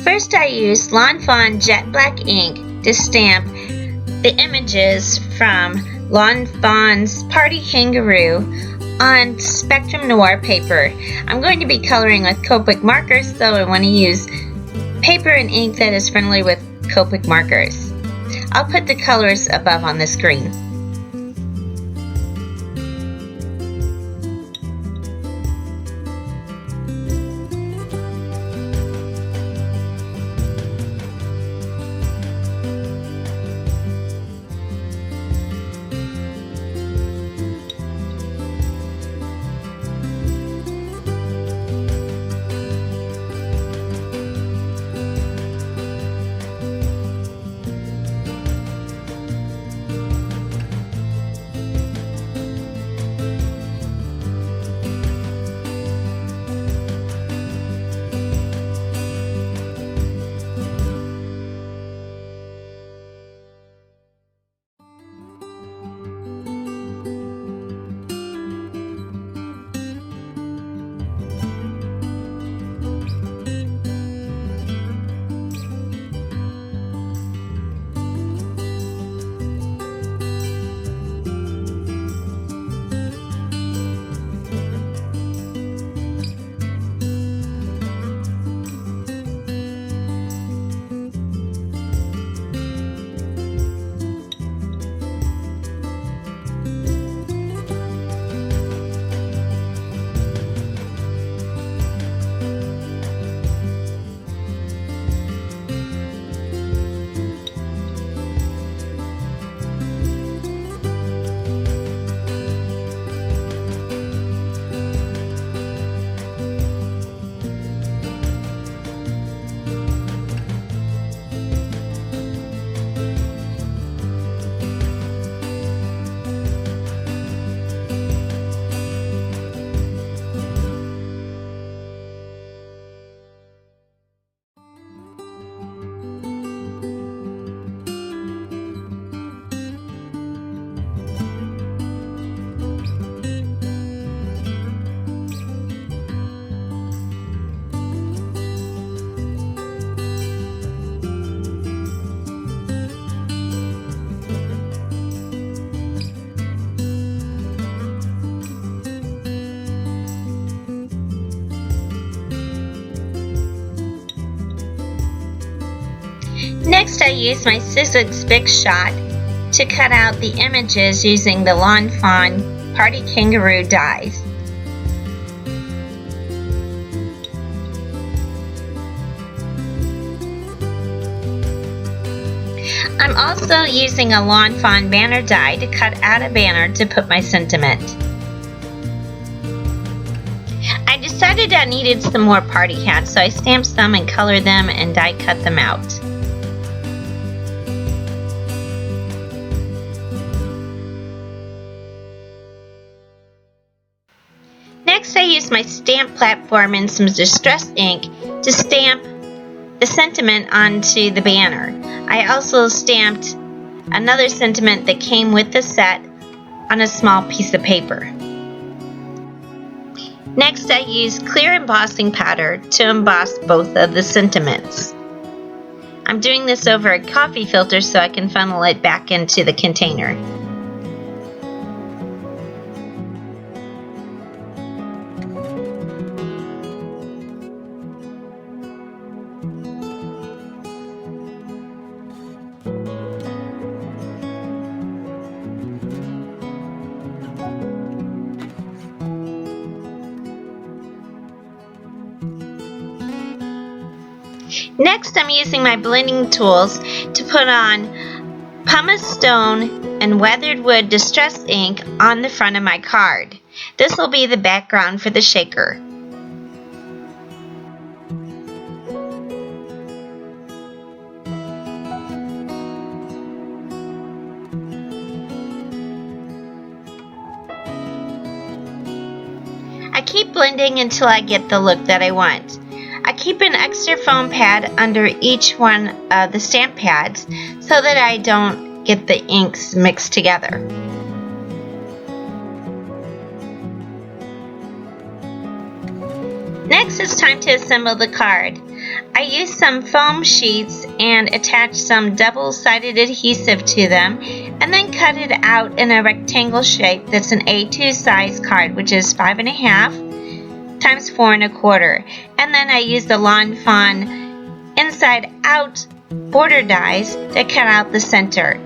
First I used Lawn Fawn Jet Black ink to stamp the images from Lawn Fawn's Party Kangaroo on Spectrum Noir paper. I'm going to be coloring with Copic markers, so I want to use paper and ink that is friendly with Copic markers. I'll put the colors above on the screen. Next, I used my Sizzix Big Shot to cut out the images using the Lawn Fawn Party Kangaroo dies. I'm also using a Lawn Fawn banner die to cut out a banner to put my sentiment. I decided I needed some more party hats, so I stamped some and colored them and die cut them out. Next, I used my stamp platform and some distress ink to stamp the sentiment onto the banner. I also stamped another sentiment that came with the set on a small piece of paper. Next, I used clear embossing powder to emboss both of the sentiments. I'm doing this over a coffee filter so I can funnel it back into the container. Next, I'm using my blending tools to put on pumice stone and weathered wood distress ink on the front of my card. This will be the background for the shaker. I keep blending until I get the look that I want. I keep an extra foam pad under each one of the stamp pads so that I don't get the inks mixed together. Next, it's time to assemble the card. I used some foam sheets and attached some double-sided adhesive to them, and then cut it out in a rectangle shape that's an A2 size card, which is 5.5 times 4.25. And then I used the Lawn Fawn inside out border dies to cut out the center.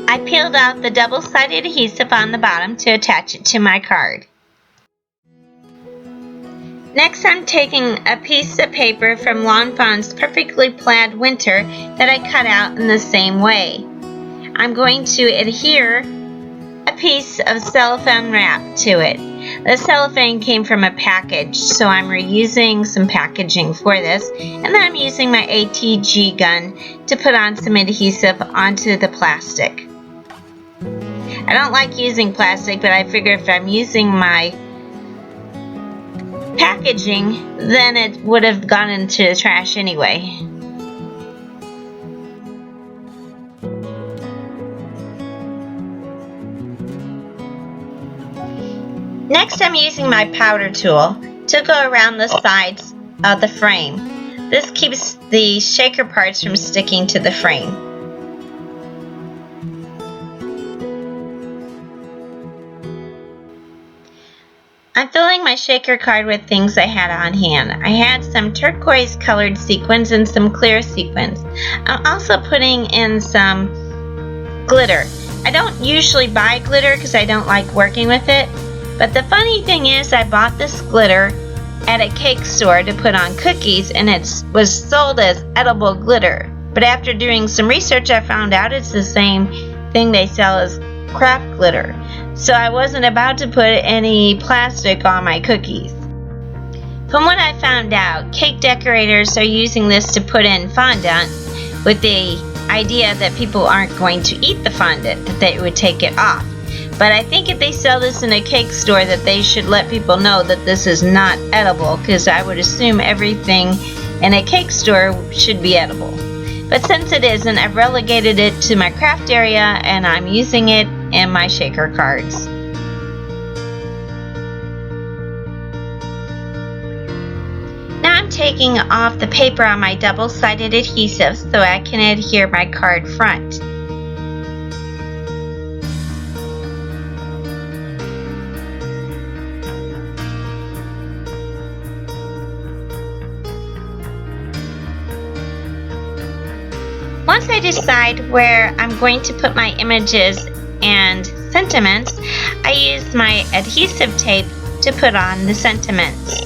I peeled out the double-sided adhesive on the bottom to attach it to my card. Next, I'm taking a piece of paper from Lawn Fawn's Perfectly Plaid Winter that I cut out in the same way. I'm going to adhere a piece of cellophane wrap to it. The cellophane came from a package, so I'm reusing some packaging for this, and then I'm using my ATG gun to put on some adhesive onto the plastic. I don't like using plastic, but I figure if I'm using my packaging, then it would have gone into the trash anyway. Next, I'm using my powder tool to go around the sides of the frame. This keeps the shaker parts from sticking to the frame. I'm filling my shaker card with things I had on hand. I had some turquoise colored sequins and some clear sequins. I'm also putting in some glitter. I don't usually buy glitter because I don't like working with it, but the funny thing is I bought this glitter at a cake store to put on cookies, and it was sold as edible glitter. But after doing some research, I found out it's the same thing they sell as craft glitter. So I wasn't about to put any plastic on my cookies. From what I found out, cake decorators are using this to put in fondant with the idea that people aren't going to eat the fondant, that they would take it off. But I think if they sell this in a cake store, that they should let people know that this is not edible, because I would assume everything in a cake store should be edible. But since it isn't, I've relegated it to my craft area and I'm using it in my shaker cards. Now I'm taking off the paper on my double-sided adhesive so I can adhere my card front. Once I decide where I'm going to put my images and sentiments, I use my adhesive tape to put on the sentiments.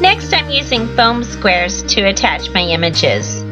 Next, I'm using foam squares to attach my images.